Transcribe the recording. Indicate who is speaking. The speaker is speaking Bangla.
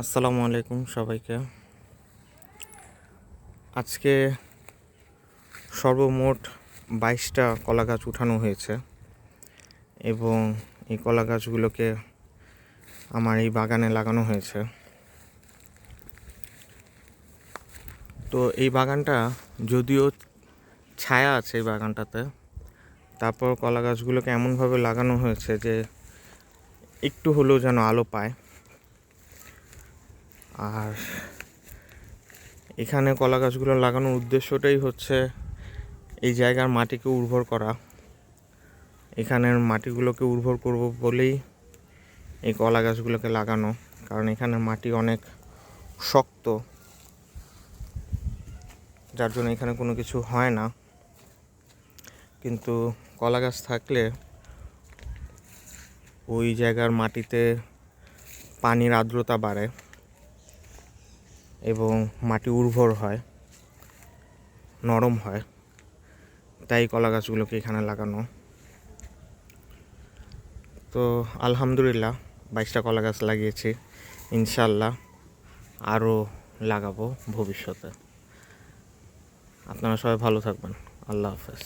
Speaker 1: আসসালামু আলাইকুম সবাইকে। আজকে সর্বমোট 22টা কলা গাছ উঠানো হয়েছে এবং এই কলা গাছগুলোকে আমার এই বাগানে লাগানো হয়েছে। তো এই বাগানটা যদিও ছায়া আছে এই বাগানটাতে, তারপর কলা গাছগুলোকে এমনভাবে লাগানো হয়েছে যে একটু হলেও যেন আলো পায়। আর এখানে কলা গাছগুলো লাগানোর উদ্দেশ্যটাই হচ্ছে এই জায়গার মাটিকে উর্বর করা। এখানের মাটিগুলোকে উর্বর করব বলেই এই কলা গাছগুলোকে লাগানো, কারণ এখানের মাটি অনেক শক্ত, যার জন্য এখানে কোনো কিছু হয় না। কিন্তু কলা গাছ থাকলে ওই জায়গার মাটিতে পানির আর্দ্রতা বাড়ে এবং মাটি উর্বর হয়, নরম হয়। তাই কলা গাছগুলোকে এখানে লাগানো। তো আলহামদুলিল্লাহ 22টা কলা গাছ লাগিয়েছি, ইনশাল্লাহ আরও লাগাবো ভবিষ্যতে। আপনারা সবাই ভালো থাকবেন। আল্লাহ হাফেজ।